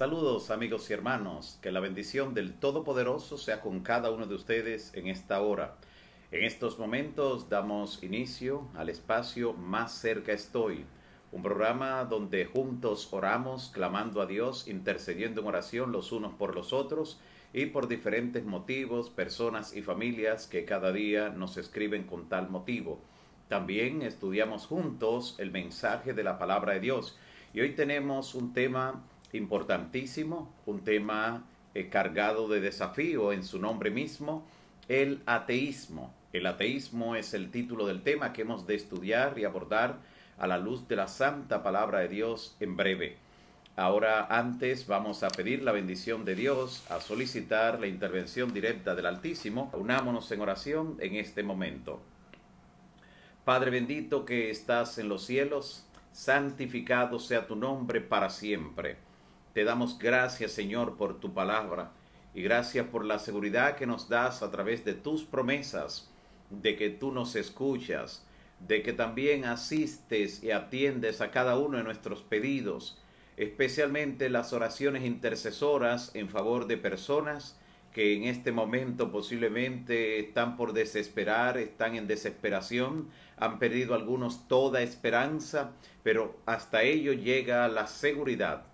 Saludos amigos y hermanos, que la bendición del Todopoderoso sea con cada uno de ustedes en esta hora. En estos momentos damos inicio al espacio Más cerca estoy, un programa donde juntos oramos, clamando a Dios, intercediendo en oración los unos por los otros y por diferentes motivos, personas y familias que cada día nos escriben con tal motivo. También estudiamos juntos el mensaje de la palabra de Dios y hoy tenemos un tema importantísimo, un tema cargado de desafío en su nombre mismo, el ateísmo. El ateísmo es el título del tema que hemos de estudiar y abordar a la luz de la santa palabra de Dios en breve. Ahora antes vamos a pedir la bendición de Dios, a solicitar la intervención directa del Altísimo. Unámonos en oración en este momento. Padre bendito que estás en los cielos, santificado sea tu nombre para siempre. Te damos gracias, Señor, por tu palabra y gracias por la seguridad que nos das a través de tus promesas, de que tú nos escuchas, de que también asistes y atiendes a cada uno de nuestros pedidos, especialmente las oraciones intercesoras en favor de personas que en este momento posiblemente están por desesperar, están en desesperación, han perdido algunos toda esperanza, pero hasta ello llega la seguridad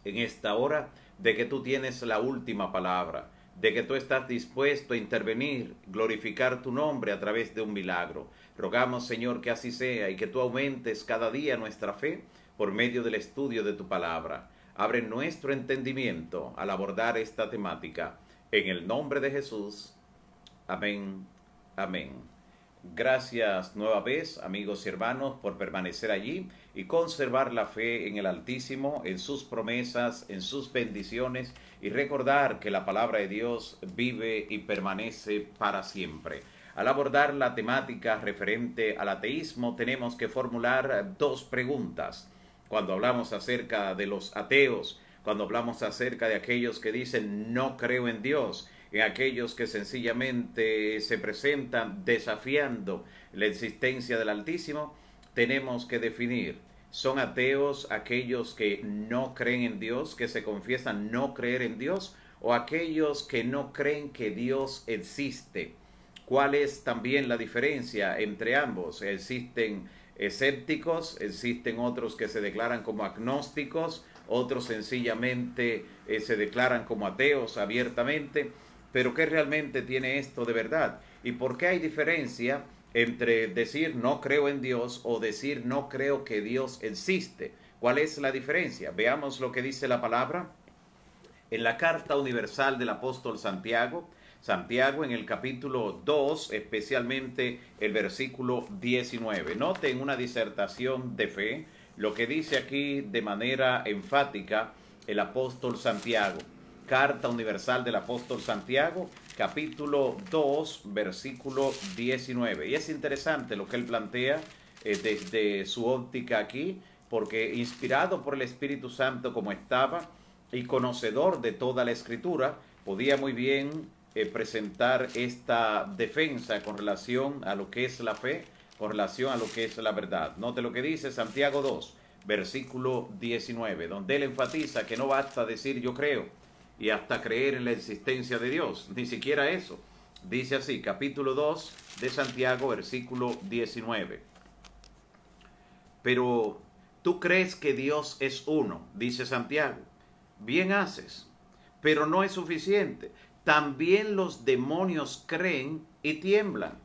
en esta hora de que tú tienes la última palabra, de que tú estás dispuesto a intervenir, glorificar tu nombre a través de un milagro. Rogamos, Señor, que así sea y que tú aumentes cada día nuestra fe por medio del estudio de tu palabra. Abre nuestro entendimiento al abordar esta temática. En el nombre de Jesús. Amén. Amén. Gracias nueva vez, amigos y hermanos, por permanecer allí y conservar la fe en el Altísimo, en sus promesas, en sus bendiciones y recordar que la palabra de Dios vive y permanece para siempre. Al abordar la temática referente al ateísmo, tenemos que formular dos preguntas. Cuando hablamos acerca de los ateos, cuando hablamos acerca de aquellos que dicen no creo en Dios, en aquellos que sencillamente se presentan desafiando la existencia del Altísimo, tenemos que definir, ¿son ateos aquellos que no creen en Dios, que se confiesan no creer en Dios, o aquellos que no creen que Dios existe? ¿Cuál es también la diferencia entre ambos? Existen escépticos, existen otros que se declaran como agnósticos, otros sencillamente se declaran como ateos abiertamente. Pero ¿qué realmente tiene esto de verdad? ¿Y por qué hay diferencia entre decir no creo en Dios o decir no creo que Dios existe? ¿Cuál es la diferencia? Veamos lo que dice la palabra en la carta universal del apóstol Santiago. Santiago en el capítulo 2, especialmente el versículo 19. Noten una disertación de fe, lo que dice aquí de manera enfática el apóstol Santiago. Carta universal del apóstol Santiago, capítulo 2, versículo 19. Y es interesante lo que él plantea desde su óptica aquí, porque inspirado por el Espíritu Santo como estaba y conocedor de toda la Escritura, podía muy bien presentar esta defensa con relación a lo que es la fe, con relación a lo que es la verdad. Note lo que dice Santiago 2, versículo 19, donde él enfatiza que no basta decir yo creo y hasta creer en la existencia de Dios, ni siquiera eso. Dice así, capítulo 2 de Santiago, versículo 19. Pero tú crees que Dios es uno, dice Santiago. Bien haces, pero no es suficiente. También los demonios creen y tiemblan.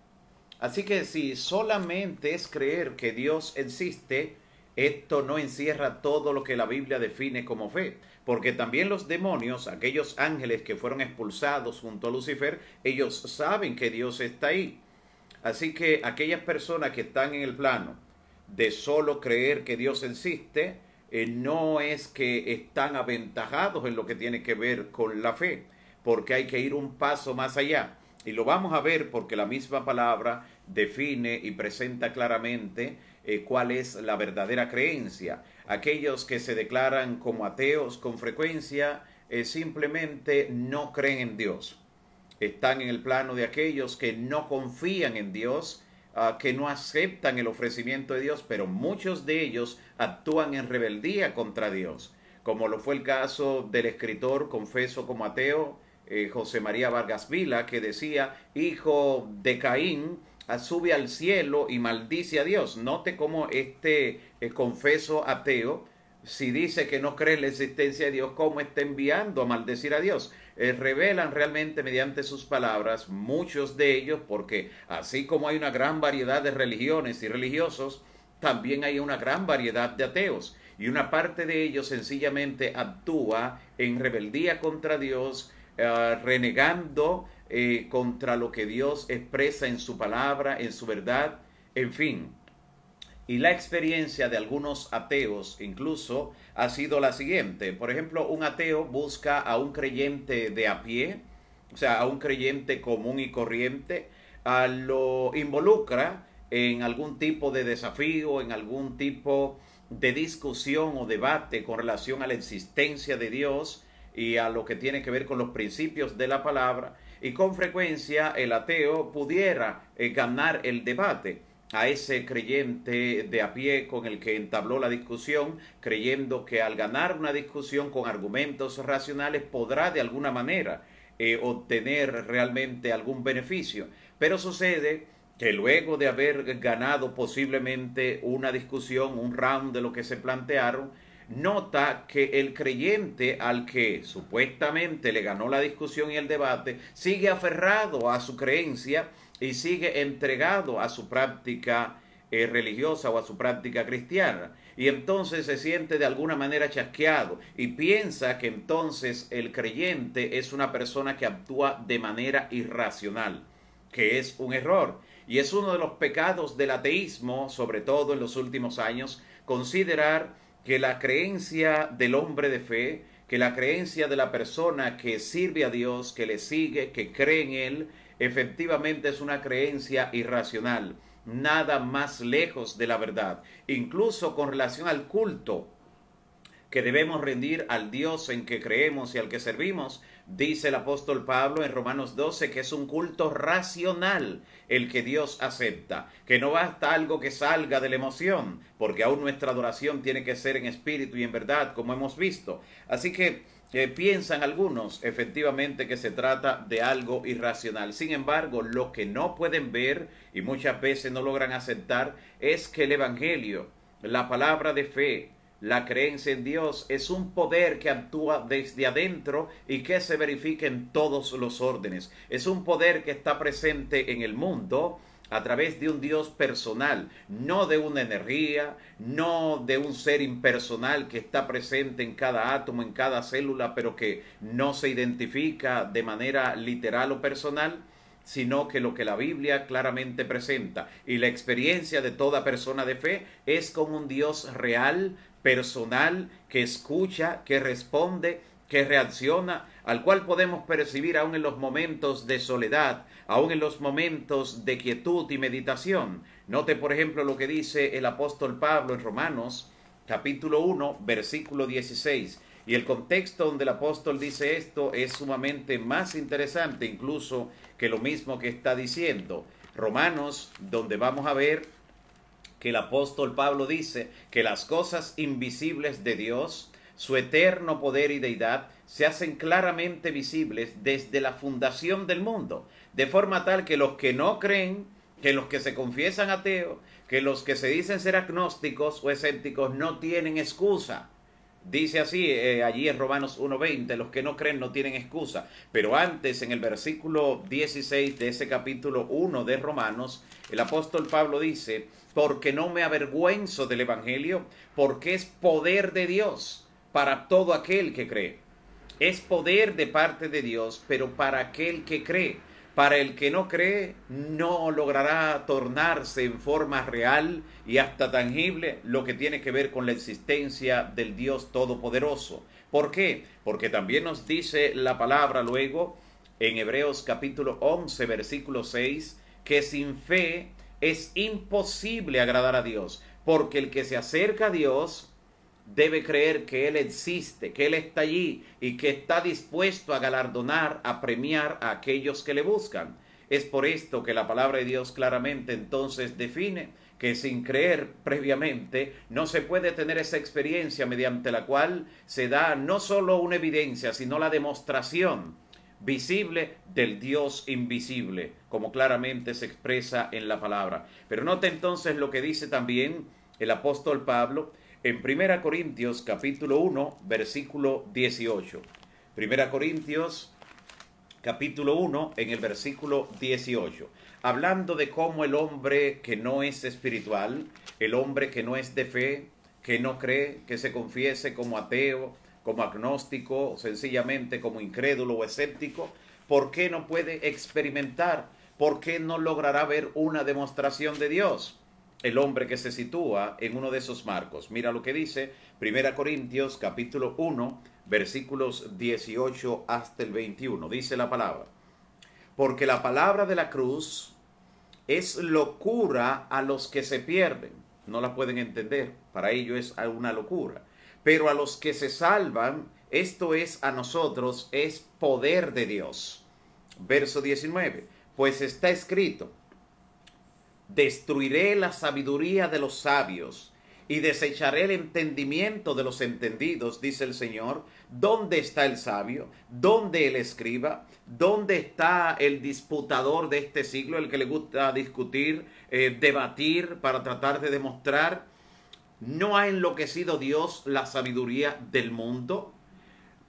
Así que si solamente es creer que Dios existe, esto no encierra todo lo que la Biblia define como fe, porque también los demonios, aquellos ángeles que fueron expulsados junto a Lucifer, ellos saben que Dios está ahí. Así que aquellas personas que están en el plano de solo creer que Dios existe, no es que están aventajados en lo que tiene que ver con la fe, porque hay que ir un paso más allá. Y lo vamos a ver porque la misma palabra define y presenta claramente cuál es la verdadera creencia. Aquellos que se declaran como ateos con frecuencia simplemente no creen en Dios. Están en el plano de aquellos que no confían en Dios, que no aceptan el ofrecimiento de Dios, pero muchos de ellos actúan en rebeldía contra Dios. como lo fue el caso del escritor confeso como ateo, José María Vargas Vila, que decía, hijo de Caín, sube al cielo y maldice a Dios. Note cómo este confeso ateo, si dice que no cree en la existencia de Dios, cómo está enviando a maldecir a Dios. Revelan realmente mediante sus palabras, muchos de ellos, porque así como hay una gran variedad de religiones y religiosos, también hay una gran variedad de ateos. Y una parte de ellos sencillamente actúa en rebeldía contra Dios, renegando contra lo que Dios expresa en su palabra, en su verdad, en fin. Y la experiencia de algunos ateos incluso ha sido la siguiente. Por ejemplo, un ateo busca a un creyente de a pie, o sea, a un creyente común y corriente, lo involucra en algún tipo de desafío, en algún tipo de discusión o debate con relación a la existencia de Dios y a lo que tiene que ver con los principios de la palabra, y con frecuencia el ateo pudiera ganar el debate a ese creyente de a pie con el que entabló la discusión, creyendo que al ganar una discusión con argumentos racionales podrá de alguna manera obtener realmente algún beneficio. Pero sucede que luego de haber ganado posiblemente una discusión, un round de lo que se plantearon, nota que el creyente al que supuestamente le ganó la discusión y el debate sigue aferrado a su creencia y sigue entregado a su práctica religiosa o a su práctica cristiana. Y entonces se siente de alguna manera chasqueado y piensa que entonces el creyente es una persona que actúa de manera irracional, que es un error. Y es uno de los pecados del ateísmo, sobre todo en los últimos años, considerar que la creencia del hombre de fe, que la creencia de la persona que sirve a Dios, que le sigue, que cree en Él, efectivamente es una creencia irracional, nada más lejos de la verdad. Incluso con relación al culto que debemos rendir al Dios en que creemos y al que servimos, dice el apóstol Pablo en Romanos 12 que es un culto racional el que Dios acepta, que no basta algo que salga de la emoción, porque aún nuestra adoración tiene que ser en espíritu y en verdad, como hemos visto. Así que piensan algunos efectivamente que se trata de algo irracional. Sin embargo, lo que no pueden ver y muchas veces no logran aceptar es que el Evangelio, la palabra de fe, la creencia en Dios es un poder que actúa desde adentro y que se verifica en todos los órdenes. Es un poder que está presente en el mundo a través de un Dios personal, no de una energía, no de un ser impersonal que está presente en cada átomo, en cada célula, pero que no se identifica de manera literal o personal, sino que lo que la Biblia claramente presenta y la experiencia de toda persona de fe es con un Dios real, personal, que escucha, que responde, que reacciona, al cual podemos percibir aún en los momentos de soledad, aún en los momentos de quietud y meditación. Note, por ejemplo, lo que dice el apóstol Pablo en Romanos, capítulo 1, versículo 16. Y el contexto donde el apóstol dice esto es sumamente más interesante incluso que lo mismo que está diciendo Romanos, donde vamos a ver que el apóstol Pablo dice que las cosas invisibles de Dios, su eterno poder y deidad, se hacen claramente visibles desde la fundación del mundo, de forma tal que los que no creen, que los que se confiesan ateos, que los que se dicen ser agnósticos o escépticos no tienen excusa. Dice así allí en Romanos 1:20, los que no creen no tienen excusa. Pero antes, en el versículo 16 de ese capítulo 1 de Romanos, el apóstol Pablo dice, porque no me avergüenzo del Evangelio, porque es poder de Dios para todo aquel que cree. Es poder de parte de Dios, pero para aquel que cree. Para el que no cree, no logrará tornarse en forma real y hasta tangible lo que tiene que ver con la existencia del Dios Todopoderoso. ¿Por qué? Porque también nos dice la palabra luego en Hebreos capítulo 11, versículo 6, que sin fe es imposible agradar a Dios, porque el que se acerca a Dios debe creer que Él existe, que Él está allí y que está dispuesto a galardonar, a premiar a aquellos que le buscan. Es por esto que la palabra de Dios claramente entonces define que sin creer previamente no se puede tener esa experiencia mediante la cual se da no solo una evidencia, sino la demostración visible del Dios invisible, como claramente se expresa en la palabra. Pero note entonces lo que dice también el apóstol Pablo en 1 Corintios capítulo 1, versículo 18. 1 Corintios capítulo 1 en el versículo 18. Hablando de cómo el hombre que no es espiritual, el hombre que no es de fe, que no cree, que se confiese como ateo, como agnóstico, sencillamente como incrédulo o escéptico, ¿por qué no puede experimentar? ¿Por qué no logrará ver una demostración de Dios? El hombre que se sitúa en uno de esos marcos. Mira lo que dice 1 Corintios capítulo 1, versículos 18 hasta el 21. Dice la palabra: porque la palabra de la cruz es locura a los que se pierden. No la pueden entender, para ellos es una locura. Pero a los que se salvan, esto es a nosotros, es poder de Dios. Verso 19. Pues está escrito: destruiré la sabiduría de los sabios y desecharé el entendimiento de los entendidos, dice el Señor. ¿Dónde está el sabio? ¿Dónde el escriba? ¿Dónde está el disputador de este siglo, el que le gusta discutir, debatir para tratar de demostrar? ¿No ha enloquecido Dios la sabiduría del mundo?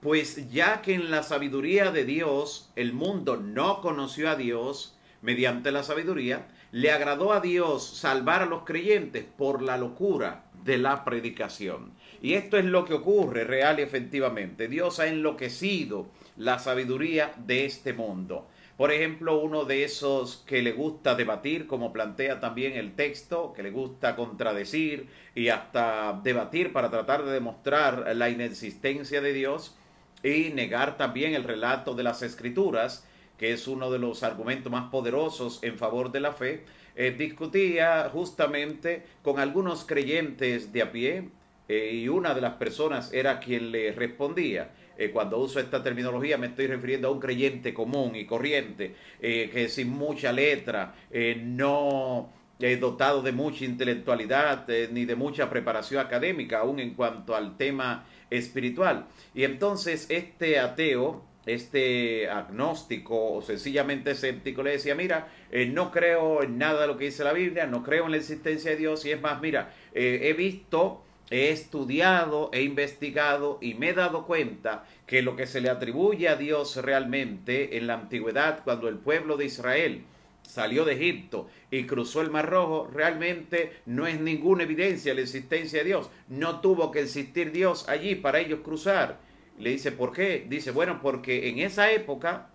Pues ya que en la sabiduría de Dios el mundo no conoció a Dios mediante la sabiduría, le agradó a Dios salvar a los creyentes por la locura de la predicación. Y esto es lo que ocurre real y efectivamente. Dios ha enloquecido la sabiduría de este mundo. Por ejemplo, uno de esos que le gusta debatir, como plantea también el texto, que le gusta contradecir y hasta debatir para tratar de demostrar la inexistencia de Dios y negar también el relato de las Escrituras, que es uno de los argumentos más poderosos en favor de la fe, discutía justamente con algunos creyentes de a pie, y una de las personas era quien le respondía. Cuando uso esta terminología me estoy refiriendo a un creyente común y corriente, que sin mucha letra, no dotado de mucha intelectualidad ni de mucha preparación académica, aún en cuanto al tema espiritual. Y entonces este ateo, este agnóstico o sencillamente escéptico, le decía: mira, no creo en nada de lo que dice la Biblia, no creo en la existencia de Dios, y es más, mira, he visto, he estudiado, he investigado y me he dado cuenta que lo que se le atribuye a Dios realmente en la antigüedad, cuando el pueblo de Israel salió de Egipto y cruzó el Mar Rojo, realmente no es ninguna evidencia de la existencia de Dios. No tuvo que existir Dios allí para ellos cruzar. Le dice: ¿por qué? Dice: bueno, porque en esa época,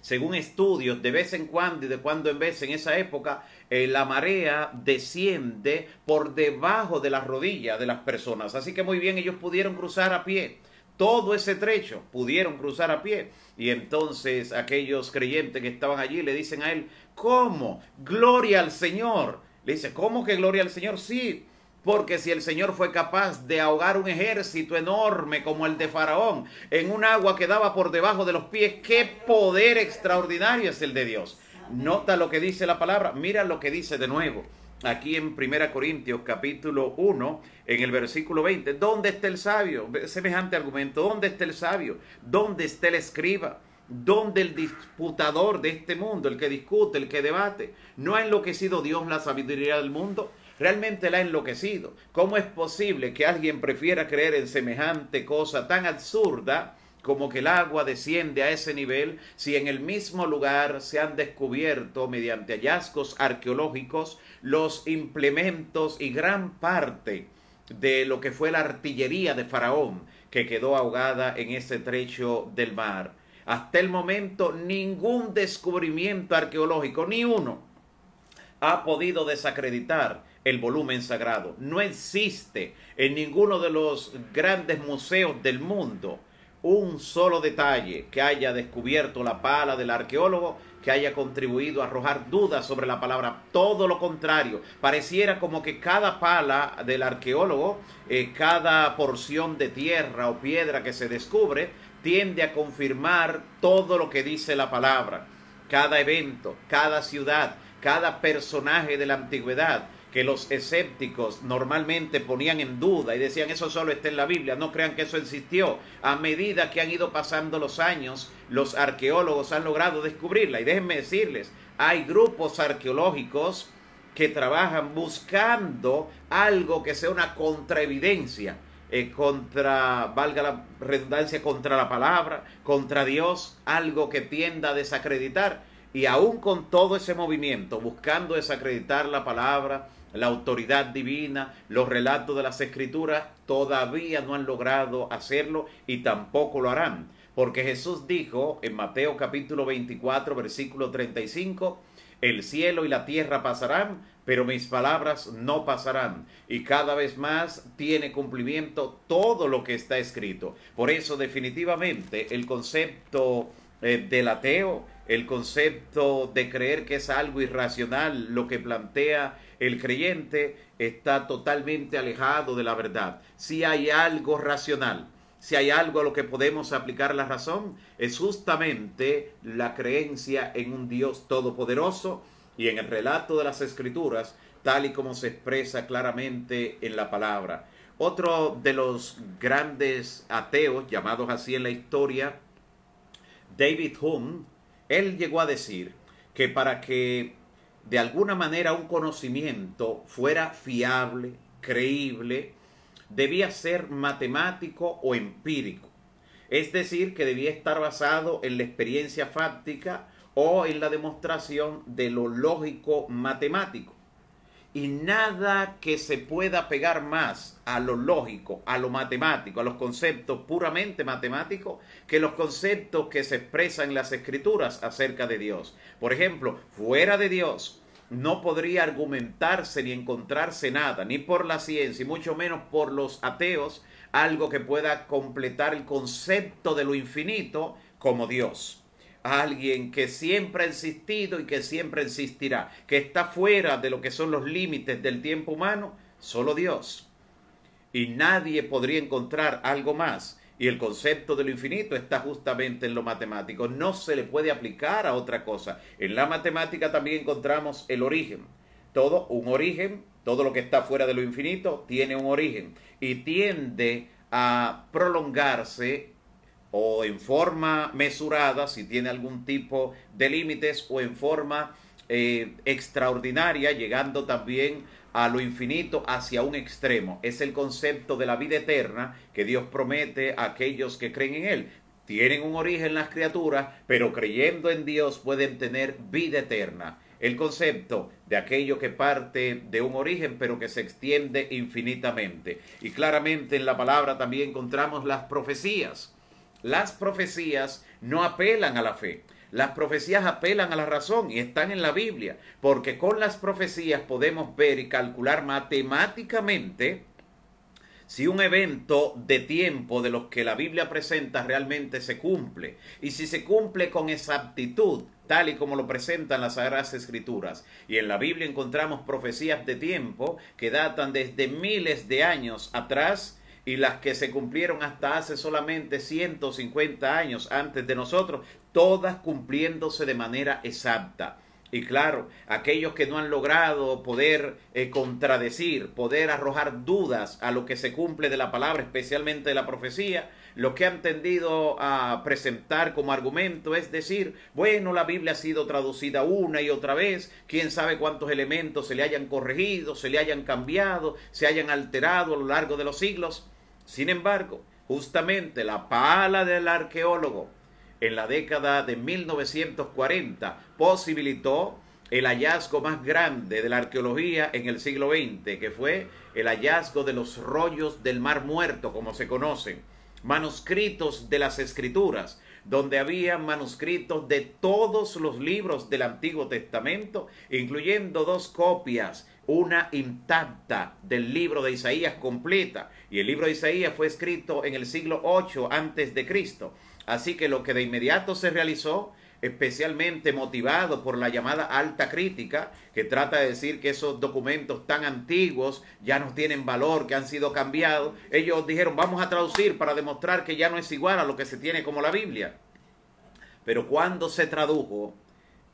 según estudios, de vez en cuando y de cuando en vez en esa época, la marea desciende por debajo de las rodillas de las personas. Así que muy bien, ellos pudieron cruzar a pie. Todo ese trecho pudieron cruzar a pie. Y entonces aquellos creyentes que estaban allí le dicen a él: ¿cómo? ¡Gloria al Señor! Le dice: ¿cómo que gloria al Señor? Sí, porque si el Señor fue capaz de ahogar un ejército enorme como el de Faraón en un agua que daba por debajo de los pies, ¿qué poder extraordinario es el de Dios? Nota lo que dice la palabra. Mira lo que dice de nuevo aquí en 1 Corintios capítulo 1, en el versículo 20. ¿Dónde está el sabio? Semejante argumento. ¿Dónde está el sabio? ¿Dónde está el escriba? ¿Dónde el disputador de este mundo, el que discute, el que debate? ¿No ha enloquecido Dios la sabiduría del mundo? Realmente la ha enloquecido. ¿Cómo es posible que alguien prefiera creer en semejante cosa tan absurda como que el agua desciende a ese nivel, si en el mismo lugar se han descubierto mediante hallazgos arqueológicos los implementos y gran parte de lo que fue la artillería de Faraón, que quedó ahogada en ese trecho del mar? Hasta el momento ningún descubrimiento arqueológico, ni uno, ha podido desacreditar el volumen sagrado. No existe en ninguno de los grandes museos del mundo un solo detalle que haya descubierto la pala del arqueólogo que haya contribuido a arrojar dudas sobre la palabra. Todo lo contrario, pareciera como que cada pala del arqueólogo, cada porción de tierra o piedra que se descubre, tiende a confirmar todo lo que dice la palabra. Cada evento, cada ciudad, cada personaje de la antigüedad que los escépticos normalmente ponían en duda y decían eso solo está en la Biblia, no crean que eso existió. A medida que han ido pasando los años, los arqueólogos han logrado descubrirla. Y déjenme decirles, hay grupos arqueológicos que trabajan buscando algo que sea una contraevidencia, valga la redundancia, contra la palabra, contra Dios, algo que tienda a desacreditar. Y aún con todo ese movimiento, buscando desacreditar la palabra, la autoridad divina, los relatos de las Escrituras, todavía no han logrado hacerlo y tampoco lo harán. Porque Jesús dijo en Mateo capítulo 24, versículo 35, el cielo y la tierra pasarán, pero mis palabras no pasarán. Y cada vez más tiene cumplimiento todo lo que está escrito. Por eso definitivamente el concepto del ateo, el concepto de creer que es algo irracional lo que plantea el creyente, está totalmente alejado de la verdad. Si hay algo racional, si hay algo a lo que podemos aplicar la razón, es justamente la creencia en un Dios todopoderoso y en el relato de las Escrituras, tal y como se expresa claramente en la palabra. Otro de los grandes ateos, llamados así en la historia, David Hume, él llegó a decir que para que de alguna manera un conocimiento fuera fiable, creíble, debía ser matemático o empírico. Es decir, que debía estar basado en la experiencia fáctica o en la demostración de lo lógico matemático. Y nada que se pueda pegar más a lo lógico, a lo matemático, a los conceptos puramente matemáticos, que los conceptos que se expresan en las Escrituras acerca de Dios. Por ejemplo, fuera de Dios no podría argumentarse ni encontrarse nada, ni por la ciencia, y mucho menos por los ateos, algo que pueda completar el concepto de lo infinito como Dios. Alguien que siempre ha existido y que siempre existirá, que está fuera de lo que son los límites del tiempo humano, solo Dios. Y nadie podría encontrar algo más. Y el concepto de lo infinito está justamente en lo matemático. No se le puede aplicar a otra cosa. En la matemática también encontramos el origen. Todo un origen, todo lo que está fuera de lo infinito tiene un origen. Y tiende a prolongarse o en forma mesurada, si tiene algún tipo de límites, o en forma extraordinaria, llegando también a lo infinito hacia un extremo. Es el concepto de la vida eterna que Dios promete a aquellos que creen en Él. Tienen un origen las criaturas, pero creyendo en Dios pueden tener vida eterna. El concepto de aquello que parte de un origen, pero que se extiende infinitamente. Y claramente en la palabra también encontramos las profecías. Las profecías no apelan a la fe. Las profecías apelan a la razón y están en la Biblia, porque con las profecías podemos ver y calcular matemáticamente si un evento de tiempo de los que la Biblia presenta realmente se cumple, y si se cumple con exactitud, tal y como lo presentan las Sagradas Escrituras. Y en la Biblia encontramos profecías de tiempo que datan desde miles de años atrás, y las que se cumplieron hasta hace solamente 150 años antes de nosotros, todas cumpliéndose de manera exacta. Y claro, aquellos que no han logrado poder contradecir, poder arrojar dudas a lo que se cumple de la palabra, especialmente de la profecía, lo que han tendido a presentar como argumento es decir, bueno, la Biblia ha sido traducida una y otra vez, quién sabe cuántos elementos se le hayan corregido, se le hayan cambiado, se hayan alterado a lo largo de los siglos. Sin embargo, justamente la pala del arqueólogo en la década de 1940 posibilitó el hallazgo más grande de la arqueología en el siglo XX, que fue el hallazgo de los rollos del Mar Muerto, como se conocen, manuscritos de las Escrituras, donde había manuscritos de todos los libros del Antiguo Testamento, incluyendo 2 copias, una intacta del libro de Isaías completa, y el libro de Isaías fue escrito en el siglo 8 antes de Cristo. Así que lo que de inmediato se realizó, especialmente motivado por la llamada alta crítica, que trata de decir que esos documentos tan antiguos ya no tienen valor, que han sido cambiados, ellos dijeron vamos a traducir para demostrar que ya no es igual a lo que se tiene como la Biblia. Pero cuando se tradujo,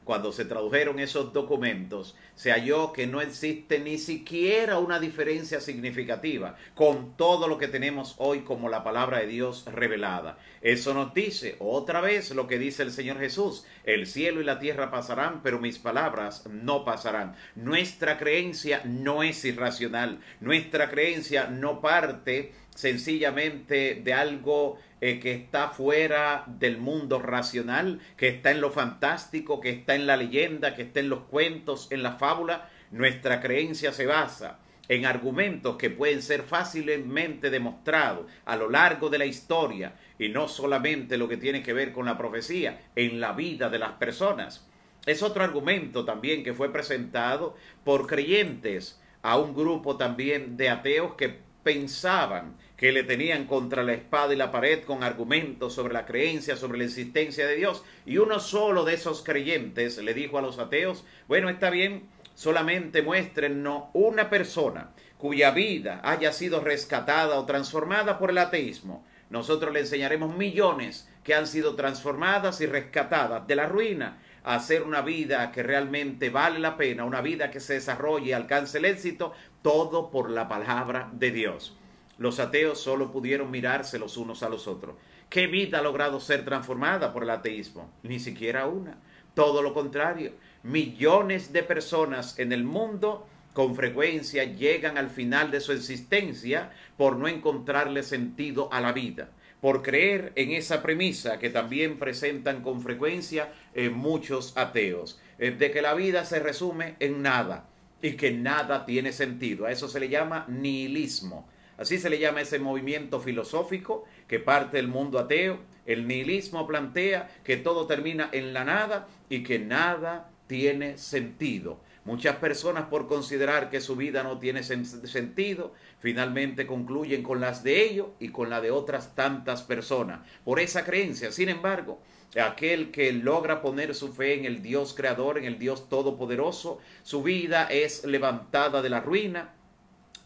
cuando se tradujeron esos documentos, se halló que no existe ni siquiera una diferencia significativa con todo lo que tenemos hoy como la palabra de Dios revelada. Eso nos dice otra vez lo que dice el Señor Jesús: el cielo y la tierra pasarán, pero mis palabras no pasarán. Nuestra creencia no es irracional, nuestra creencia no parte sencillamente de algo que está fuera del mundo racional, que está en lo fantástico, que está en la leyenda, que está en los cuentos, en la fábula. Nuestra creencia se basa en argumentos que pueden ser fácilmente demostrados a lo largo de la historia, y no solamente lo que tiene que ver con la profecía, en la vida de las personas. Es otro argumento también que fue presentado por creyentes a un grupo también de ateos que pensaban que le tenían contra la espada y la pared con argumentos sobre la creencia, sobre la existencia de Dios. Y uno solo de esos creyentes le dijo a los ateos: bueno, está bien, solamente muéstrennos una persona cuya vida haya sido rescatada o transformada por el ateísmo. Nosotros le enseñaremos millones que han sido transformadas y rescatadas de la ruina a hacer una vida que realmente vale la pena, una vida que se desarrolle y alcance el éxito, todo por la palabra de Dios. Los ateos solo pudieron mirarse los unos a los otros. ¿Qué vida ha logrado ser transformada por el ateísmo? Ni siquiera una. Todo lo contrario. Millones de personas en el mundo con frecuencia llegan al final de su existencia por no encontrarle sentido a la vida, por creer en esa premisa que también presentan con frecuencia muchos ateos, de que la vida se resume en nada y que nada tiene sentido. A eso se le llama nihilismo. Así se le llama ese movimiento filosófico que parte del mundo ateo. El nihilismo plantea que todo termina en la nada y que nada tiene sentido. Muchas personas, por considerar que su vida no tiene sentido, finalmente concluyen con las de ellos y con la de otras tantas personas. Por esa creencia, sin embargo, aquel que logra poner su fe en el Dios creador, en el Dios todopoderoso, su vida es levantada de la ruina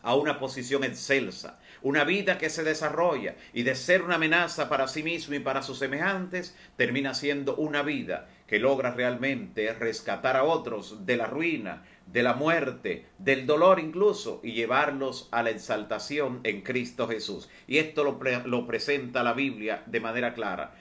a una posición excelsa, una vida que se desarrolla y de ser una amenaza para sí mismo y para sus semejantes, termina siendo una vida que logra realmente rescatar a otros de la ruina, de la muerte, del dolor incluso, y llevarlos a la exaltación en Cristo Jesús. Y esto lo presenta la Biblia de manera clara.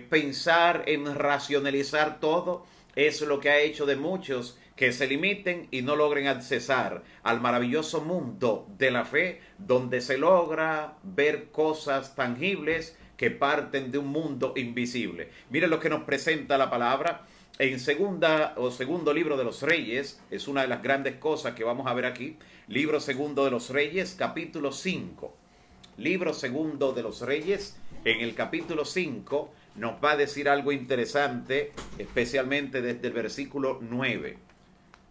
Pensar en racionalizar todo es lo que ha hecho de muchos que se limiten y no logren accesar al maravilloso mundo de la fe, donde se logra ver cosas tangibles que parten de un mundo invisible. Miren lo que nos presenta la palabra en segundo libro de los Reyes. Es una de las grandes cosas que vamos a ver aquí. Libro segundo de los Reyes, capítulo 5. Libro segundo de los Reyes, en el capítulo 5, nos va a decir algo interesante, especialmente desde el versículo 9.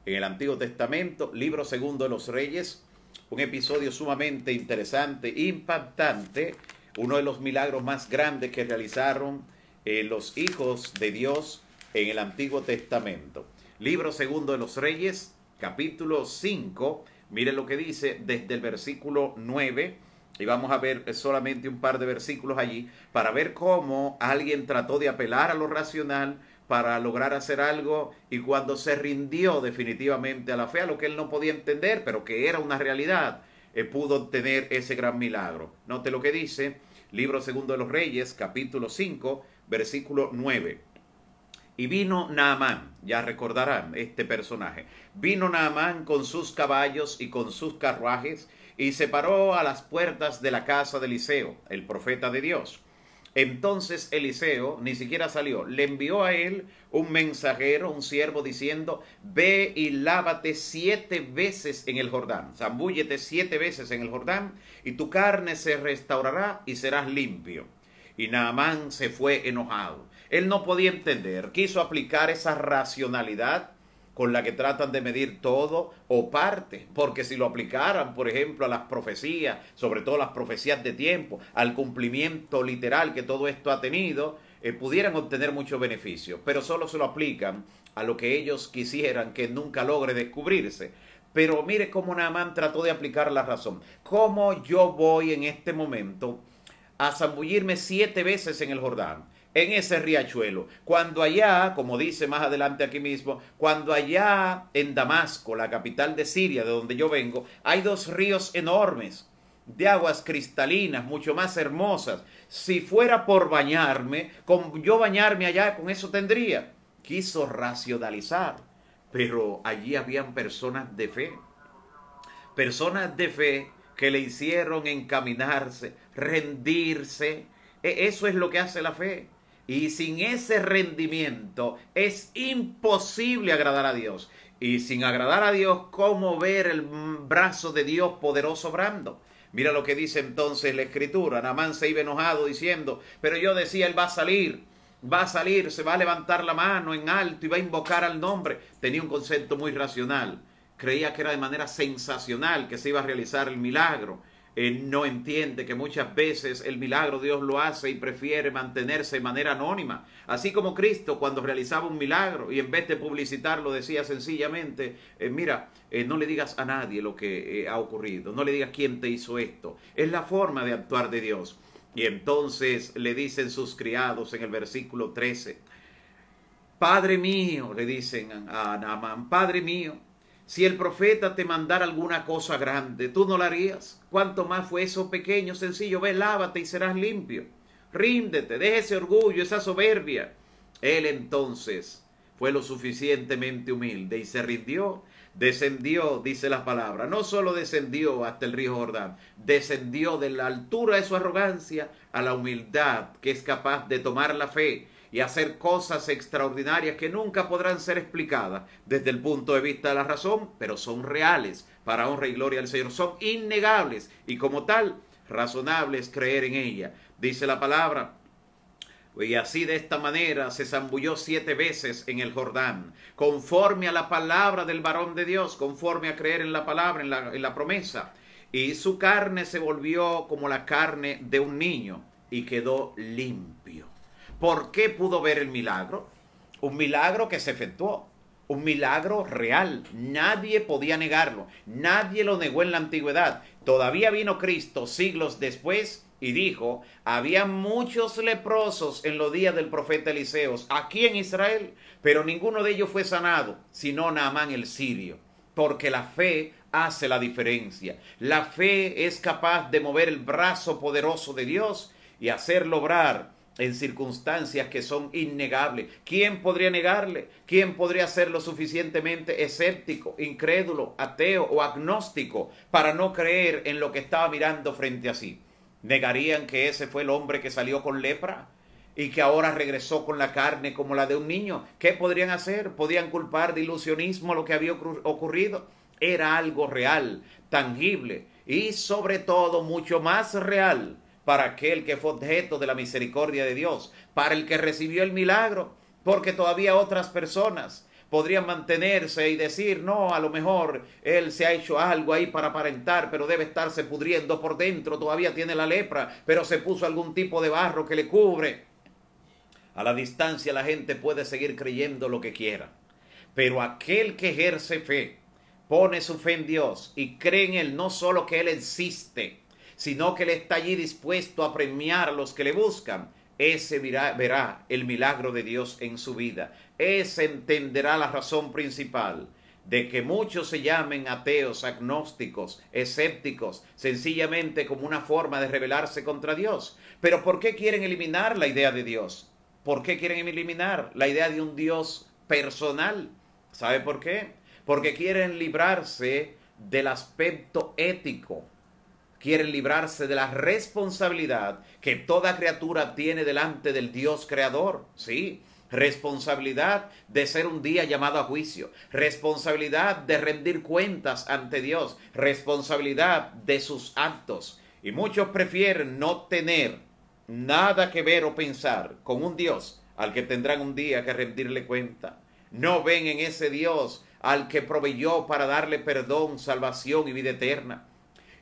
En el Antiguo Testamento, libro segundo de los Reyes, un episodio sumamente interesante, impactante, uno de los milagros más grandes que realizaron los hijos de Dios en el Antiguo Testamento. Libro segundo de los Reyes, capítulo 5, miren lo que dice desde el versículo 9, y vamos a ver solamente un par de versículos allí, para ver cómo alguien trató de apelar a lo racional para lograr hacer algo, y cuando se rindió definitivamente a la fe, a lo que él no podía entender, pero que era una realidad, pudo obtener ese gran milagro. Note lo que dice, libro segundo de los Reyes, capítulo 5, versículo 9. Y vino Naamán, ya recordarán este personaje, vino Naamán con sus caballos y con sus carruajes, y se paró a las puertas de la casa de Eliseo, el profeta de Dios. Entonces Eliseo ni siquiera salió, le envió a él un mensajero, un siervo, diciendo: ve y lávate 7 veces en el Jordán, zambúllete 7 veces en el Jordán, y tu carne se restaurará y serás limpio. Y Naamán se fue enojado. Él no podía entender, quiso aplicar esa racionalidad con la que tratan de medir todo o parte, porque si lo aplicaran, por ejemplo, a las profecías, sobre todo las profecías de tiempo, al cumplimiento literal que todo esto ha tenido, pudieran obtener mucho beneficio, pero solo se lo aplican a lo que ellos quisieran que nunca logre descubrirse. Pero mire cómo Naamán trató de aplicar la razón. ¿Cómo yo voy en este momento a zambullirme 7 veces en el Jordán? en ese riachuelo. Cuando allá, como dice más adelante aquí mismo, cuando allá en Damasco, la capital de Siria, de donde yo vengo, hay dos ríos enormes, de aguas cristalinas, mucho más hermosas. Si fuera por bañarme, con yo bañarme allá, con eso tendría. Quiso racionalizar, pero allí habían personas de fe que le hicieron encaminarse, rendirse. Eso es lo que hace la fe. Y sin ese rendimiento es imposible agradar a Dios. Y sin agradar a Dios, ¿cómo ver el brazo de Dios poderoso obrando? Mira lo que dice entonces la Escritura. Naamán se iba enojado diciendo, pero yo decía, él va a salir, se va a levantar la mano en alto y va a invocar al nombre. Tenía un concepto muy racional. Creía que era de manera sensacional que se iba a realizar el milagro. No entiende que muchas veces el milagro Dios lo hace y prefiere mantenerse de manera anónima. Así como Cristo cuando realizaba un milagro y en vez de publicitarlo decía sencillamente, mira, no le digas a nadie lo que ha ocurrido, no le digas quién te hizo esto. Es la forma de actuar de Dios. Y entonces le dicen sus criados en el versículo 13, Padre mío, le dicen a Naamán, Padre mío, si el profeta te mandara alguna cosa grande, ¿tú no la harías? ¿Cuánto más fue eso pequeño, sencillo? Ve, lávate y serás limpio. Ríndete, deja ese orgullo, esa soberbia. Él entonces fue lo suficientemente humilde y se rindió. Descendió, dice la palabra. No solo descendió hasta el río Jordán, descendió de la altura de su arrogancia a la humildad que es capaz de tomar la fe y hacer cosas extraordinarias que nunca podrán ser explicadas desde el punto de vista de la razón, pero son reales para honra y gloria del Señor, son innegables y como tal, razonables creer en ella. Dice la palabra, y así de esta manera se zambulló 7 veces en el Jordán, conforme a la palabra del varón de Dios, conforme a creer en la palabra, en la promesa, y su carne se volvió como la carne de un niño y quedó limpio. ¿Por qué pudo ver el milagro? Un milagro que se efectuó, un milagro real. Nadie podía negarlo, nadie lo negó en la antigüedad. Todavía vino Cristo siglos después y dijo, había muchos leprosos en los días del profeta Eliseo aquí en Israel, pero ninguno de ellos fue sanado, sino Naamán el sirio. Porque la fe hace la diferencia. La fe es capaz de mover el brazo poderoso de Dios y hacerlo obrar en circunstancias que son innegables. ¿Quién podría negarle? ¿Quién podría ser lo suficientemente escéptico, incrédulo, ateo o agnóstico para no creer en lo que estaba mirando frente a sí? ¿Negarían que ese fue el hombre que salió con lepra y que ahora regresó con la carne como la de un niño? ¿Qué podrían hacer? ¿Podían culpar de ilusionismo lo que había ocurrido? Era algo real, tangible y sobre todo mucho más real para aquel que fue objeto de la misericordia de Dios, para el que recibió el milagro, porque todavía otras personas podrían mantenerse y decir, no, a lo mejor él se ha hecho algo ahí para aparentar, pero debe estarse pudriendo por dentro, todavía tiene la lepra, pero se puso algún tipo de barro que le cubre. A la distancia la gente puede seguir creyendo lo que quiera, pero aquel que ejerce fe, pone su fe en Dios y cree en Él, no solo que Él existe, sino que Él está allí dispuesto a premiar a los que le buscan, ese verá el milagro de Dios en su vida. Ese entenderá la razón principal de que muchos se llamen ateos, agnósticos, escépticos, sencillamente como una forma de rebelarse contra Dios. Pero ¿por qué quieren eliminar la idea de Dios? ¿Por qué quieren eliminar la idea de un Dios personal? ¿Sabe por qué? Porque quieren librarse del aspecto ético. Quieren librarse de la responsabilidad que toda criatura tiene delante del Dios creador. Sí, responsabilidad de ser un día llamado a juicio, responsabilidad de rendir cuentas ante Dios, responsabilidad de sus actos. Y muchos prefieren no tener nada que ver o pensar con un Dios al que tendrán un día que rendirle cuenta. No ven en ese Dios al que proveyó para darle perdón, salvación y vida eterna.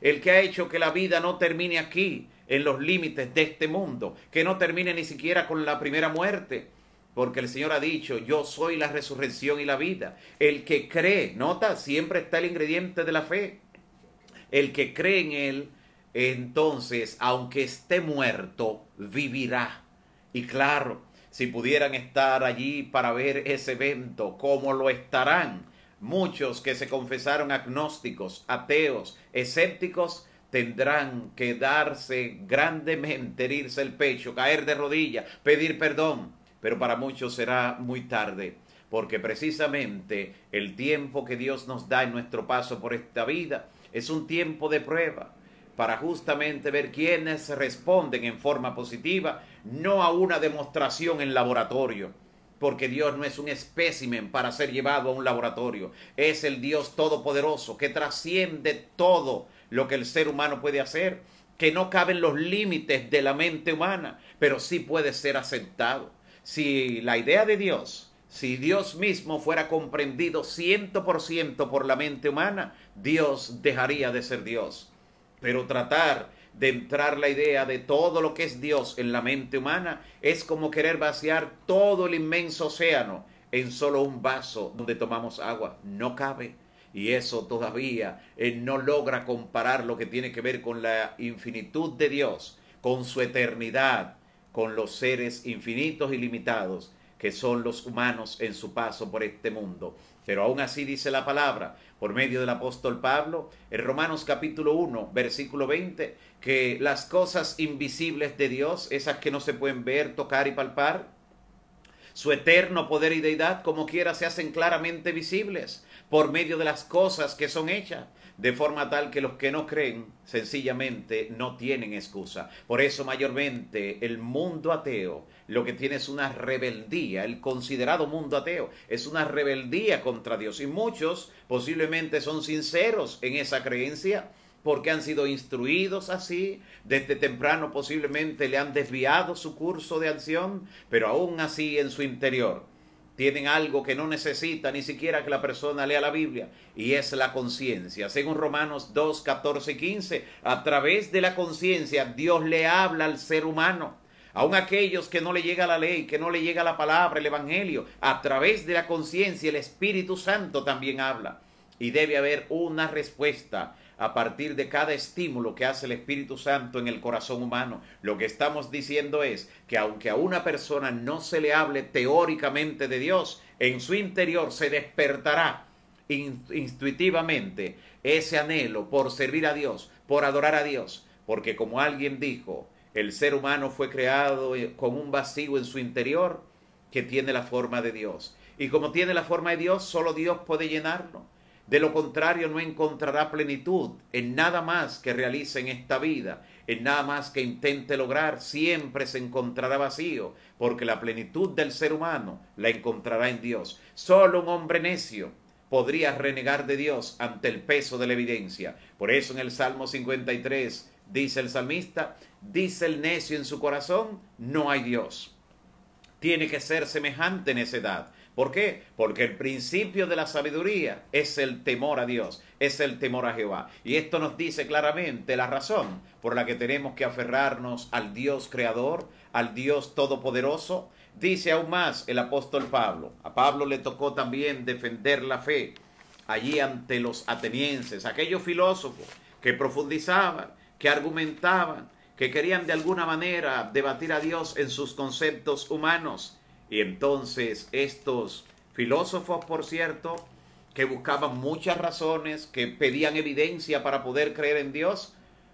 El que ha hecho que la vida no termine aquí, en los límites de este mundo, que no termine ni siquiera con la primera muerte, porque el Señor ha dicho, yo soy la resurrección y la vida. El que cree, nota, siempre está el ingrediente de la fe. El que cree en Él, entonces, aunque esté muerto, vivirá. Y claro, si pudieran estar allí para ver ese evento, como lo estarán muchos que se confesaron agnósticos, ateos, escépticos, tendrán que darse grandemente, herirse el pecho, caer de rodillas, pedir perdón. Pero para muchos será muy tarde, porque precisamente el tiempo que Dios nos da en nuestro paso por esta vida es un tiempo de prueba, para justamente ver quiénes responden en forma positiva, no a una demostración en laboratorio, porque Dios no es un espécimen para ser llevado a un laboratorio, es el Dios todopoderoso que trasciende todo lo que el ser humano puede hacer, que no caben los límites de la mente humana, pero sí puede ser aceptado. Si la idea de Dios, si Dios mismo fuera comprendido 100% por la mente humana, Dios dejaría de ser Dios. Pero tratar de entrar la idea de todo lo que es Dios en la mente humana es como querer vaciar todo el inmenso océano en solo un vaso donde tomamos agua. No cabe. Y eso todavía no logra comparar lo que tiene que ver con la infinitud de Dios, con su eternidad, con los seres infinitos y limitados que son los humanos en su paso por este mundo. Pero aún así dice la palabra, por medio del apóstol Pablo, en Romanos capítulo 1, versículo 20, que las cosas invisibles de Dios, esas que no se pueden ver, tocar y palpar, su eterno poder y deidad, como quiera, se hacen claramente visibles por medio de las cosas que son hechas, de forma tal que los que no creen sencillamente no tienen excusa. Por eso mayormente el mundo ateo lo que tiene es una rebeldía, el considerado mundo ateo es una rebeldía contra Dios, y muchos posiblemente son sinceros en esa creencia, porque han sido instruidos así, desde temprano posiblemente le han desviado su curso de acción, pero aún así en su interior tienen algo que no necesita ni siquiera que la persona lea la Biblia, y es la conciencia. Según Romanos 2, 14 y 15, a través de la conciencia Dios le habla al ser humano. Aún aquellos que no le llega la ley, que no le llega la palabra, el evangelio, a través de la conciencia el Espíritu Santo también habla. Y debe haber una respuesta a partir de cada estímulo que hace el Espíritu Santo en el corazón humano. Lo que estamos diciendo es que aunque a una persona no se le hable teóricamente de Dios, en su interior se despertará intuitivamente ese anhelo por servir a Dios, por adorar a Dios, porque como alguien dijo, el ser humano fue creado con un vacío en su interior que tiene la forma de Dios. Y como tiene la forma de Dios, solo Dios puede llenarlo. De lo contrario, no encontrará plenitud en nada más que realice en esta vida, en nada más que intente lograr, siempre se encontrará vacío, porque la plenitud del ser humano la encontrará en Dios. Solo un hombre necio podría renegar de Dios ante el peso de la evidencia. Por eso en el Salmo 53 dice el salmista, dice el necio en su corazón, no hay Dios. Tiene que ser semejante necedad. ¿Por qué? Porque el principio de la sabiduría es el temor a Dios, es el temor a Jehová. Y esto nos dice claramente la razón por la que tenemos que aferrarnos al Dios creador, al Dios todopoderoso. Dice aún más el apóstol Pablo. A Pablo le tocó también defender la fe allí ante los atenienses, aquellos filósofos que profundizaban, que argumentaban, que querían de alguna manera debatir a Dios en sus conceptos humanos. Y entonces estos filósofos, por cierto, que buscaban muchas razones, que pedían evidencia para poder creer en Dios,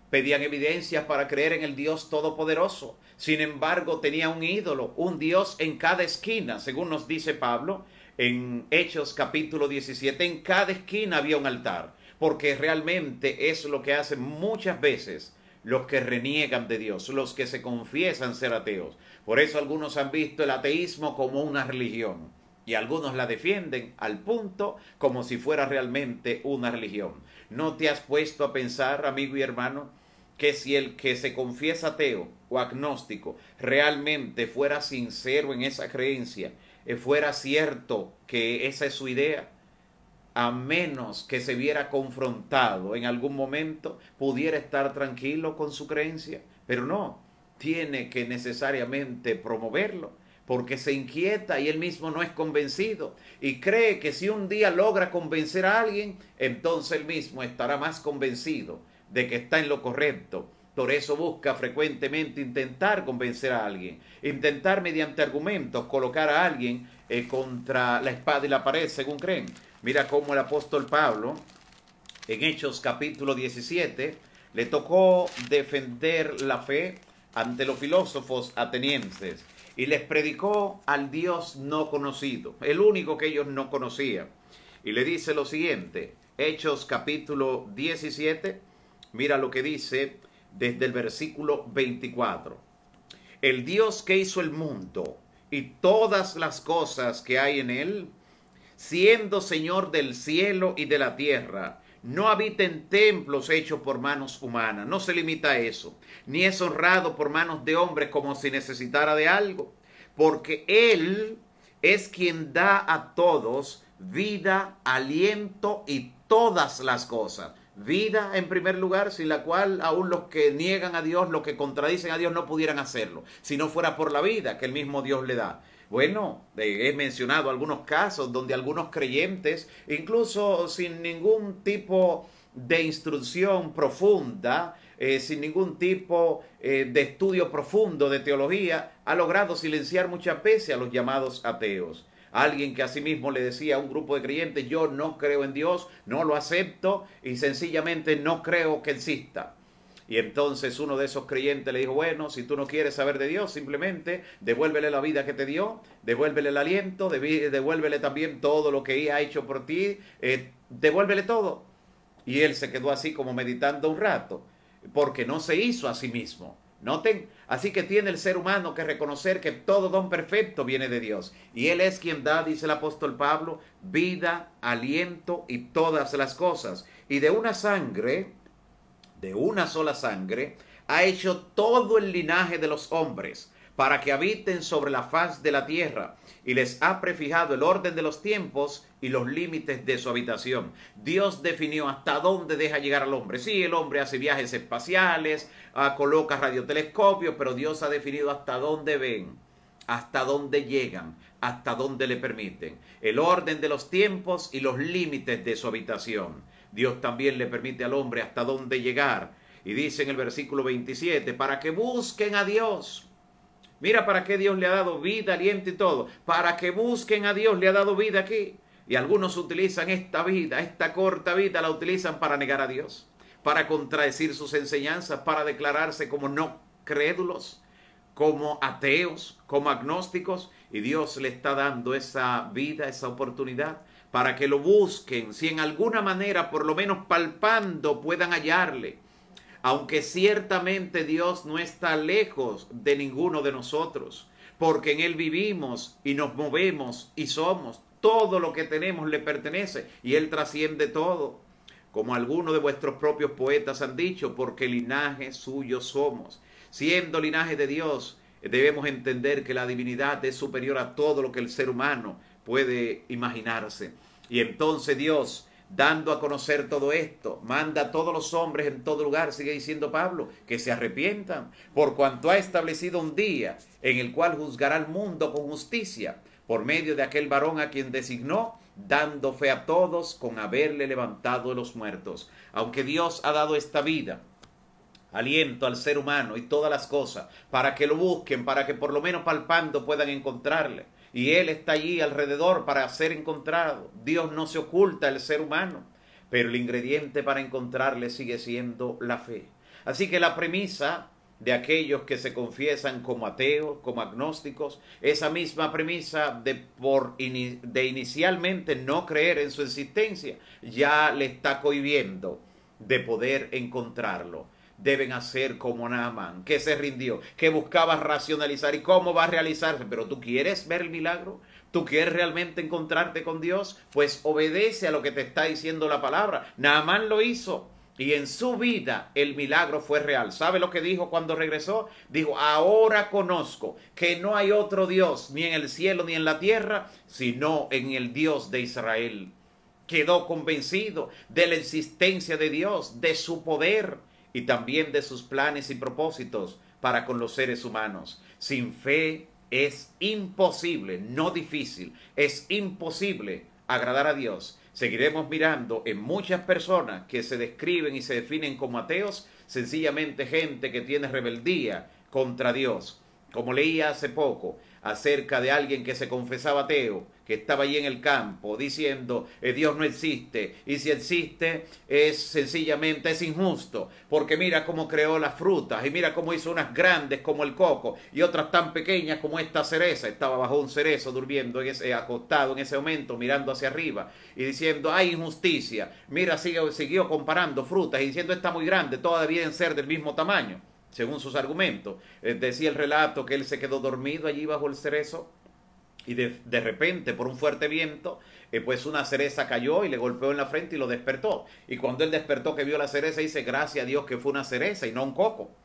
pedían evidencias para creer en el Dios todopoderoso. Sin embargo, tenía un ídolo, un Dios en cada esquina, según nos dice Pablo en Hechos capítulo 17, en cada esquina había un altar, porque realmente es lo que hacen muchas veces los que reniegan de Dios, los que se confiesan ser ateos. Por eso algunos han visto el ateísmo como una religión y algunos la defienden al punto como si fuera realmente una religión. ¿No te has puesto a pensar, amigo y hermano, que si el que se confiesa ateo o agnóstico realmente fuera sincero en esa creencia, fuera cierto que esa es su idea, a menos que se viera confrontado en algún momento, pudiera estar tranquilo con su creencia? Pero no, tiene que necesariamente promoverlo, porque se inquieta y él mismo no es convencido, y cree que si un día logra convencer a alguien, entonces él mismo estará más convencido de que está en lo correcto. por eso busca frecuentemente intentar convencer a alguien, intentar mediante argumentos colocar a alguien contra la espada y la pared, según creen. Mira cómo el apóstol Pablo, en Hechos capítulo 17, le tocó defender la fe ante los filósofos atenienses y les predicó al Dios no conocido, el único que ellos no conocían. Y le dice lo siguiente, Hechos capítulo 17, mira lo que dice desde el versículo 24. El Dios que hizo el mundo y todas las cosas que hay en él, siendo Señor del cielo y de la tierra, no habita en templos hechos por manos humanas, no se limita a eso, ni es honrado por manos de hombres como si necesitara de algo, porque Él es quien da a todos vida, aliento y todas las cosas. Vida en primer lugar, sin la cual aún los que niegan a Dios, los que contradicen a Dios no pudieran hacerlo, si no fuera por la vida que el mismo Dios le da. Bueno, he mencionado algunos casos donde algunos creyentes, incluso sin ningún tipo de instrucción profunda, sin ningún tipo de estudio profundo de teología, ha logrado silenciar muchas veces a los llamados ateos. Alguien que asimismo le decía a un grupo de creyentes, yo no creo en Dios, no lo acepto y sencillamente no creo que exista. Y entonces uno de esos creyentes le dijo, bueno, si tú no quieres saber de Dios, simplemente devuélvele la vida que te dio, devuélvele el aliento, devuélvele también todo lo que ha hecho por ti, devuélvele todo. Y él se quedó así como meditando un rato, porque no se hizo a sí mismo. Noten, así que tiene el ser humano que reconocer que todo don perfecto viene de Dios. Y Él es quien da, dice el apóstol Pablo, vida, aliento y todas las cosas. Y de una sangre, de una sola sangre, ha hecho todo el linaje de los hombres para que habiten sobre la faz de la tierra y les ha prefijado el orden de los tiempos y los límites de su habitación. Dios definió hasta dónde deja llegar al hombre. Sí, el hombre hace viajes espaciales, coloca radiotelescopios, pero Dios ha definido hasta dónde ven, hasta dónde llegan, hasta dónde le permiten. El orden de los tiempos y los límites de su habitación. Dios también le permite al hombre hasta dónde llegar. Y dice en el versículo 27, para que busquen a Dios. Mira para qué Dios le ha dado vida, aliento y todo. Para que busquen a Dios le ha dado vida aquí. Y algunos utilizan esta vida, esta corta vida, la utilizan para negar a Dios, para contradecir sus enseñanzas, para declararse como no crédulos, como ateos, como agnósticos. Y Dios le está dando esa vida, esa oportunidad, para que lo busquen, si en alguna manera, por lo menos palpando, puedan hallarle. Aunque ciertamente Dios no está lejos de ninguno de nosotros, porque en Él vivimos y nos movemos y somos. Todo lo que tenemos le pertenece y Él trasciende todo. Como algunos de vuestros propios poetas han dicho, porque linaje suyo somos. Siendo linaje de Dios, debemos entender que la divinidad es superior a todo lo que el ser humano puede imaginarse. Y entonces Dios, dando a conocer todo esto, manda a todos los hombres en todo lugar, sigue diciendo Pablo, que se arrepientan, por cuanto ha establecido un día en el cual juzgará al mundo con justicia, por medio de aquel varón a quien designó, dando fe a todos con haberle levantado de los muertos. Aunque Dios ha dado esta vida, aliento al ser humano y todas las cosas, para que lo busquen, para que por lo menos palpando puedan encontrarle. Y Él está allí alrededor para ser encontrado. Dios no se oculta al ser humano, pero el ingrediente para encontrarle sigue siendo la fe. Así que la premisa de aquellos que se confiesan como ateos, como agnósticos, esa misma premisa de inicialmente no creer en su existencia, ya le está cohibiendo de poder encontrarlo. Deben hacer como Naamán, que se rindió, que buscaba racionalizar. ¿Y cómo va a realizarse? ¿Pero tú quieres ver el milagro? ¿Tú quieres realmente encontrarte con Dios? Pues obedece a lo que te está diciendo la palabra. Naamán lo hizo y en su vida el milagro fue real. ¿Sabe lo que dijo cuando regresó? Dijo, ahora conozco que no hay otro Dios, ni en el cielo ni en la tierra, sino en el Dios de Israel. Quedó convencido de la existencia de Dios, de su poder y también de sus planes y propósitos para con los seres humanos. Sin fe es imposible, no difícil, es imposible agradar a Dios. Seguiremos mirando en muchas personas que se describen y se definen como ateos, sencillamente gente que tiene rebeldía contra Dios. Como leía hace poco acerca de alguien que se confesaba ateo, que estaba allí en el campo diciendo Dios no existe, y si existe es sencillamente es injusto, porque mira cómo creó las frutas y mira cómo hizo unas grandes como el coco y otras tan pequeñas como esta cereza. Estaba bajo un cerezo durmiendo acostado en ese momento mirando hacia arriba y diciendo hay injusticia. Mira, siguió comparando frutas y diciendo está muy grande, todas debían ser del mismo tamaño. Según sus argumentos, decía el relato que él se quedó dormido allí bajo el cerezo y de repente por un fuerte viento pues una cereza cayó y le golpeó en la frente y lo despertó. Y cuando él despertó que vio la cereza dice gracias a Dios que fue una cereza y no un coco.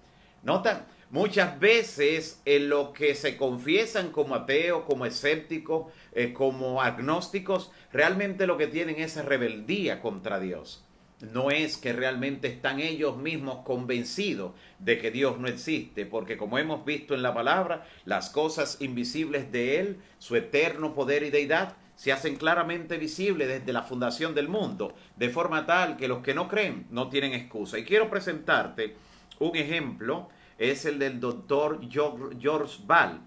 ¿Notan? Muchas veces en lo que se confiesan como ateos, como escépticos, como agnósticos, realmente lo que tienen es rebeldía contra Dios. No es que realmente están ellos mismos convencidos de que Dios no existe, porque como hemos visto en la palabra, las cosas invisibles de Él, su eterno poder y deidad, se hacen claramente visibles desde la fundación del mundo, de forma tal que los que no creen no tienen excusa. Y quiero presentarte un ejemplo, es el del doctor George Ball.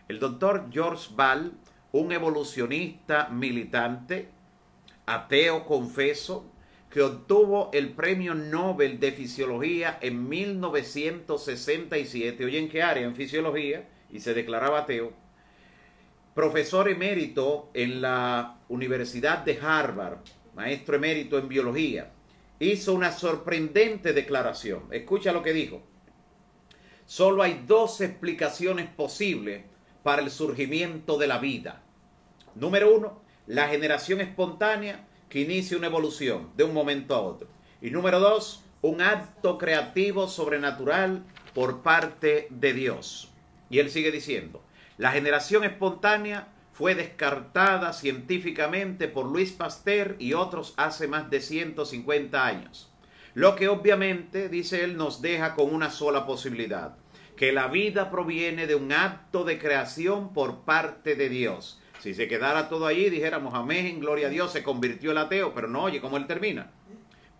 El doctor George Ball, un evolucionista militante, ateo confeso, que obtuvo el Premio Nobel de Fisiología en 1967. ¿Oye en qué área? En fisiología, y se declaraba ateo. Profesor emérito en la Universidad de Harvard, maestro emérito en biología, hizo una sorprendente declaración. Escucha lo que dijo. Solo hay dos explicaciones posibles para el surgimiento de la vida. Número uno, la generación espontánea que inicia una evolución de un momento a otro. Y número dos, un acto creativo sobrenatural por parte de Dios. Y él sigue diciendo, la generación espontánea fue descartada científicamente por Louis Pasteur y otros hace más de 150 años. Lo que obviamente, dice él, nos deja con una sola posibilidad, que la vida proviene de un acto de creación por parte de Dios. Si se quedara todo allí, dijéramos amén, gloria a Dios, se convirtió el ateo, pero no, oye, ¿cómo él termina?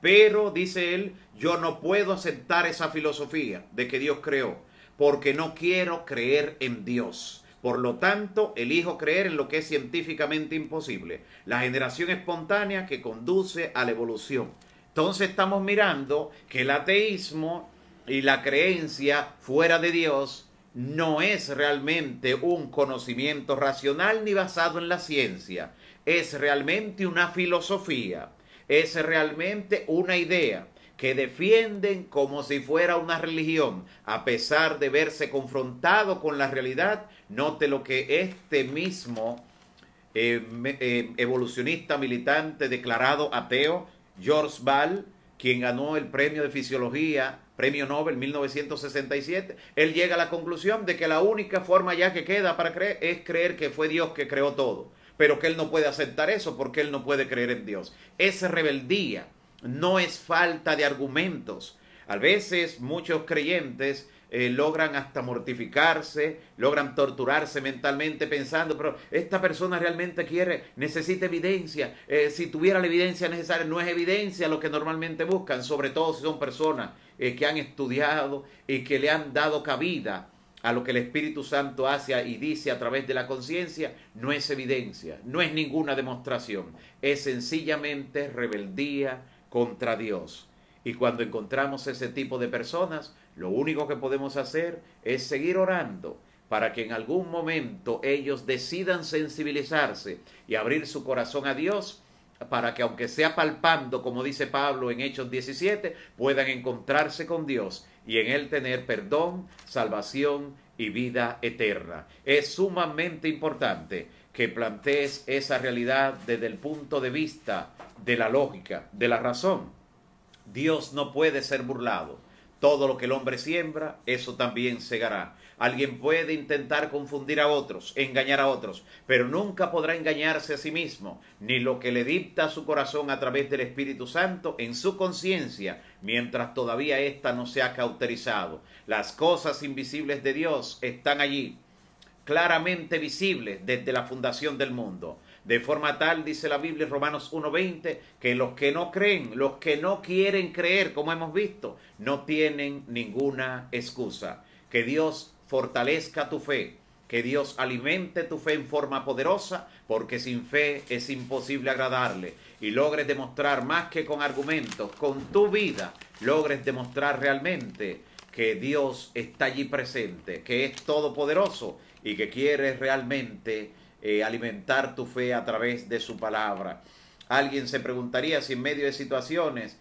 Pero, dice él, yo no puedo aceptar esa filosofía de que Dios creó, porque no quiero creer en Dios. Por lo tanto, elijo creer en lo que es científicamente imposible, la generación espontánea que conduce a la evolución. Entonces estamos mirando que el ateísmo y la creencia fuera de Dios no es realmente un conocimiento racional ni basado en la ciencia. Es realmente una filosofía. Es realmente una idea que defienden como si fuera una religión, a pesar de verse confrontado con la realidad. Note lo que este mismo evolucionista militante declarado ateo, George Ball, quien ganó el premio de fisiología, Premio Nobel 1967, él llega a la conclusión de que la única forma ya que queda para creer es creer que fue Dios que creó todo, pero que él no puede aceptar eso porque él no puede creer en Dios. Es rebeldía, no es falta de argumentos. A veces muchos creyentes logran hasta mortificarse, logran torturarse mentalmente pensando, pero esta persona realmente necesita evidencia. Si tuviera la evidencia necesaria, no es evidencia lo que normalmente buscan, sobre todo si son personas que han estudiado y que le han dado cabida a lo que el Espíritu Santo hace y dice a través de la conciencia. No es evidencia, no es ninguna demostración, es sencillamente rebeldía contra Dios. Y cuando encontramos ese tipo de personas, lo único que podemos hacer es seguir orando para que en algún momento ellos decidan sensibilizarse y abrir su corazón a Dios, para que aunque sea palpando, como dice Pablo en Hechos 17, puedan encontrarse con Dios y en Él tener perdón, salvación y vida eterna. Es sumamente importante que plantees esa realidad desde el punto de vista de la lógica, de la razón. Dios no puede ser burlado. Todo lo que el hombre siembra, eso también segará. Alguien puede intentar confundir a otros, engañar a otros, pero nunca podrá engañarse a sí mismo, ni lo que le dicta su corazón a través del Espíritu Santo en su conciencia, mientras todavía ésta no se ha cauterizado. Las cosas invisibles de Dios están allí, claramente visibles desde la fundación del mundo. De forma tal, dice la Biblia en Romanos 1:20, que los que no creen, los que no quieren creer, como hemos visto, no tienen ninguna excusa. Que Dios fortalezca tu fe, que Dios alimente tu fe en forma poderosa, porque sin fe es imposible agradarle, y logres demostrar más que con argumentos, con tu vida, logres demostrar realmente que Dios está allí presente, que es todopoderoso y que quiere realmente alimentar tu fe a través de su palabra. Alguien se preguntaría si en medio de situaciones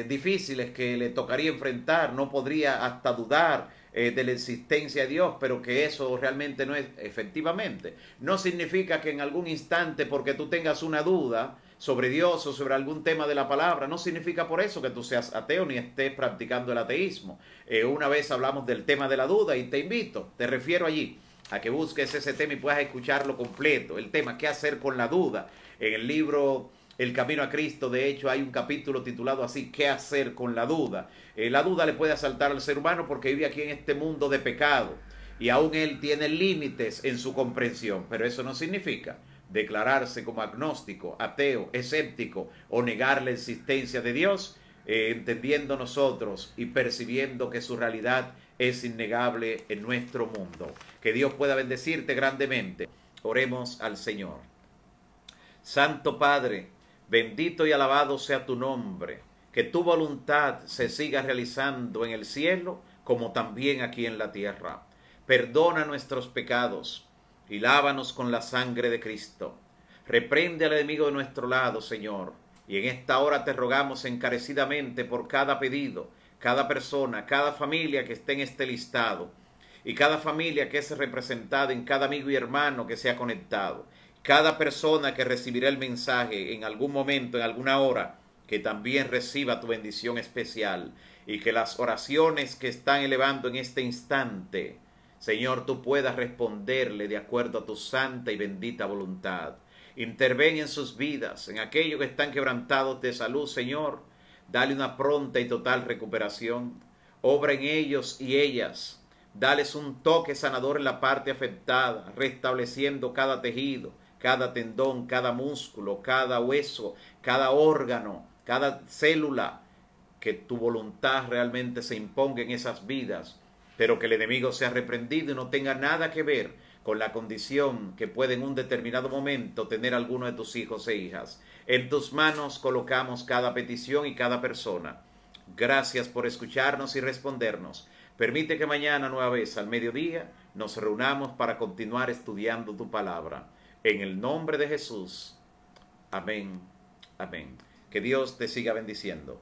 difíciles que le tocaría enfrentar, no podría hasta dudar de la existencia de Dios, pero que eso realmente no es efectivamente. No significa que en algún instante, porque tú tengas una duda sobre Dios o sobre algún tema de la palabra, no significa por eso que tú seas ateo ni estés practicando el ateísmo. Una vez hablamos del tema de la duda y te invito, te refiero allí a que busques ese tema y puedas escucharlo completo. El tema, ¿qué hacer con la duda? En el libro El Camino a Cristo, de hecho, hay un capítulo titulado así, ¿qué hacer con la duda? La duda le puede asaltar al ser humano porque vive aquí en este mundo de pecado y aún él tiene límites en su comprensión, pero eso no significa declararse como agnóstico, ateo, escéptico o negar la existencia de Dios, entendiendo nosotros y percibiendo que su realidad es innegable en nuestro mundo. Que Dios pueda bendecirte grandemente. Oremos al Señor. Santo Padre, bendito y alabado sea tu nombre. Que tu voluntad se siga realizando en el cielo como también aquí en la tierra. Perdona nuestros pecados y lávanos con la sangre de Cristo. Reprende al enemigo de nuestro lado, Señor. Y en esta hora te rogamos encarecidamente por cada pedido, cada persona, cada familia que esté en este listado y cada familia que es representada en cada amigo y hermano que se ha conectado, cada persona que recibirá el mensaje en algún momento, en alguna hora, que también reciba tu bendición especial y que las oraciones que están elevando en este instante, Señor, tú puedas responderle de acuerdo a tu santa y bendita voluntad. Interven en sus vidas, en aquellos que están quebrantados de salud, Señor. Dale una pronta y total recuperación. Obra en ellos y ellas. Dales un toque sanador en la parte afectada, restableciendo cada tejido, cada tendón, cada músculo, cada hueso, cada órgano, cada célula. Que tu voluntad realmente se imponga en esas vidas, pero que el enemigo sea reprendido y no tenga nada que ver con la condición que puede en un determinado momento tener alguno de tus hijos e hijas. En tus manos colocamos cada petición y cada persona. Gracias por escucharnos y respondernos. Permite que mañana nueva vez al mediodía nos reunamos para continuar estudiando tu palabra. En el nombre de Jesús. Amén. Amén. Que Dios te siga bendiciendo.